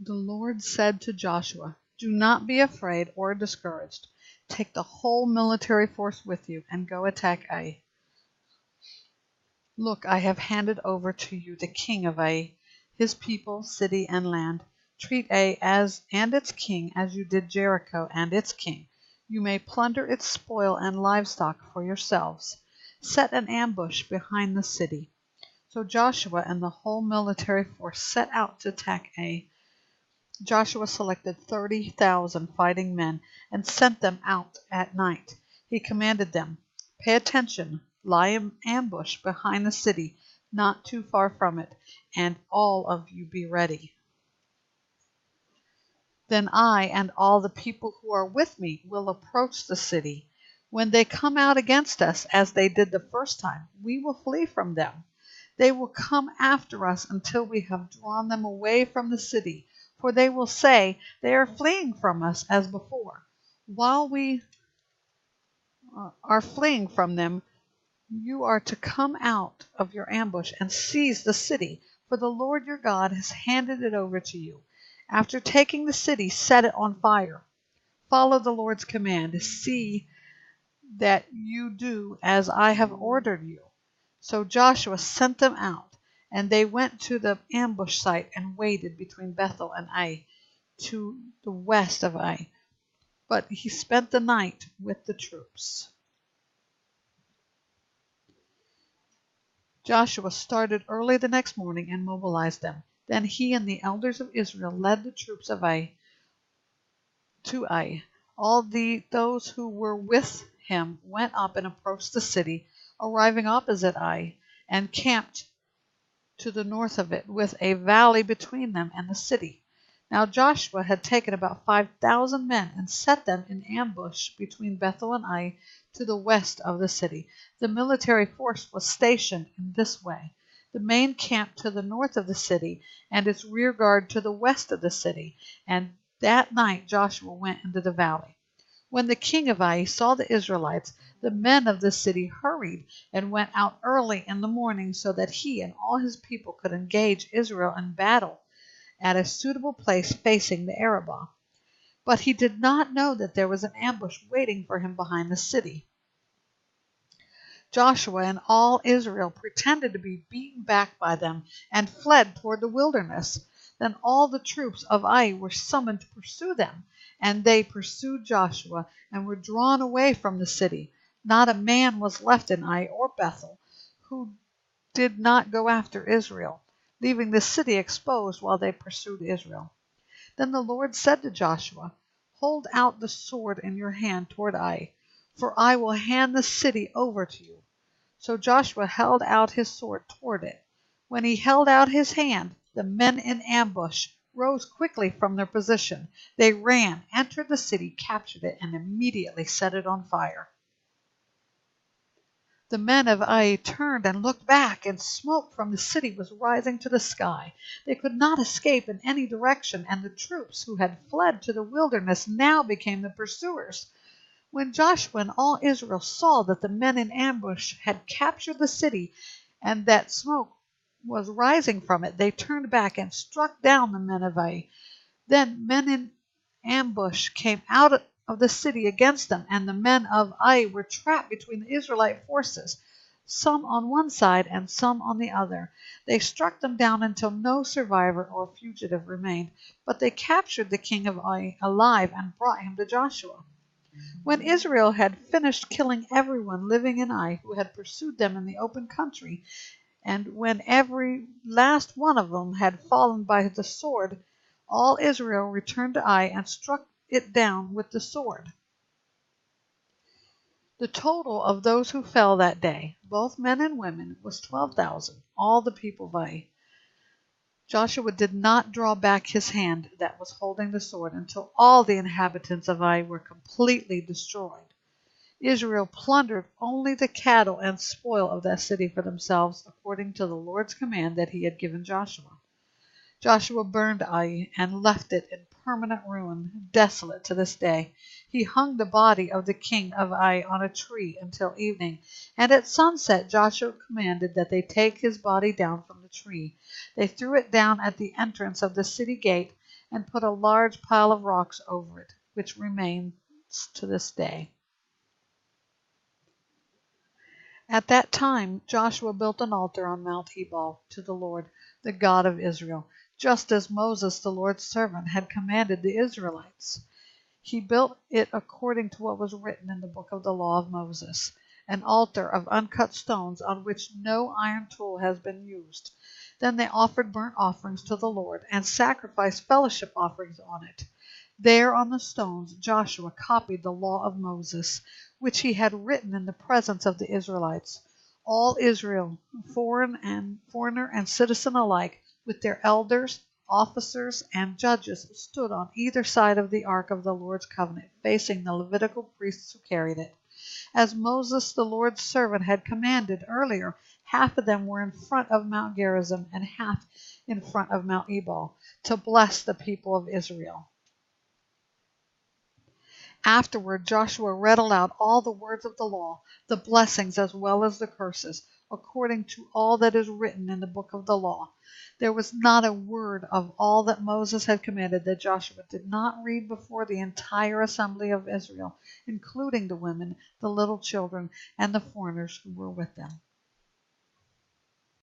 The Lord said to Joshua, "Do not be afraid or discouraged. Take the whole military force with you and go attack Ai. Look, I have handed over to you the king of Ai, his people, city, and land. Treat Ai and its king as you did Jericho and its king. You may plunder its spoil and livestock for yourselves. Set an ambush behind the city." So Joshua and the whole military force set out to attack Ai. Joshua selected 30,000 fighting men and sent them out at night. He commanded them, "Pay attention, lie in ambush behind the city, not too far from it, and all of you be ready. Then I and all the people who are with me will approach the city. When they come out against us, as they did the first time, we will flee from them. They will come after us until we have drawn them away from the city, for they will say, 'They are fleeing from us as before.' While we are fleeing from them, you are to come out of your ambush and seize the city, for the Lord your God has handed it over to you. After taking the city, set it on fire. Follow the Lord's command. See that you do as I have ordered you." So Joshua sent them out, and they went to the ambush site and waited between Bethel and Ai, to the west of Ai. But he spent the night with the troops. Joshua started early the next morning and mobilized them. Then he and the elders of Israel led the troops of Ai to Ai. All those who were with him went up and approached the city, arriving opposite Ai, and camped to the north of it, with a valley between them and the city. Now Joshua had taken about 5,000 men and set them in ambush between Bethel and Ai to the west of the city. The military force was stationed in this way: the main camp to the north of the city, and its rear guard to the west of the city. And that night Joshua went into the valley. When the king of Ai saw the Israelites, the men of the city hurried and went out early in the morning so that he and all his people could engage Israel in battle at a suitable place facing the Arabah. But he did not know that there was an ambush waiting for him behind the city. Joshua and all Israel pretended to be beaten back by them and fled toward the wilderness. Then all the troops of Ai were summoned to pursue them, and they pursued Joshua and were drawn away from the city. Not a man was left in Ai or Bethel who did not go after Israel, leaving the city exposed while they pursued Israel. Then the Lord said to Joshua, "Hold out the sword in your hand toward Ai, for I will hand the city over to you." So Joshua held out his sword toward it. When he held out his hand, the men in ambush rose quickly from their position. They ran, entered the city, captured it, and immediately set it on fire. The men of Ai turned and looked back, and smoke from the city was rising to the sky. They could not escape in any direction, and the troops who had fled to the wilderness now became the pursuers. When Joshua and all Israel saw that the men in ambush had captured the city and that smoke was rising from it, they turned back and struck down the men of Ai. Then men in ambush came out of the city against them, and the men of Ai were trapped between the Israelite forces, some on one side and some on the other. They struck them down until no survivor or fugitive remained, but they captured the king of Ai alive and brought him to Joshua. When Israel had finished killing everyone living in Ai who had pursued them in the open country, and when every last one of them had fallen by the sword, all Israel returned to Ai and struck it down with the sword. The total of those who fell that day, both men and women, was 12,000, all the people of Ai. Joshua did not draw back his hand that was holding the sword until all the inhabitants of Ai were completely destroyed. Israel plundered only the cattle and spoil of that city for themselves, according to the Lord's command that he had given Joshua. Joshua burned Ai and left it in permanent ruin, desolate to this day. He hung the body of the king of Ai on a tree until evening, and at sunset Joshua commanded that they take his body down from the tree. They threw it down at the entrance of the city gate and put a large pile of rocks over it, which remains to this day. At that time Joshua built an altar on Mount Ebal to the Lord, the God of Israel, just as Moses, the Lord's servant, had commanded the Israelites. He built it according to what was written in the book of the law of Moses, an altar of uncut stones on which no iron tool has been used. Then they offered burnt offerings to the Lord and sacrificed fellowship offerings on it. There on the stones Joshua copied the law of Moses, which he had written in the presence of the Israelites. All Israel, foreigner and citizen alike, with their elders, officers, and judges, stood on either side of the ark of the Lord's covenant, facing the Levitical priests who carried it. As Moses, the Lord's servant, had commanded earlier, half of them were in front of Mount Gerizim and half in front of Mount Ebal, to bless the people of Israel. Afterward Joshua read aloud all the words of the law, the blessings as well as the curses, according to all that is written in the book of the law. There was not a word of all that Moses had commanded that Joshua did not read before the entire assembly of Israel, including the women, the little children, and the foreigners who were with them.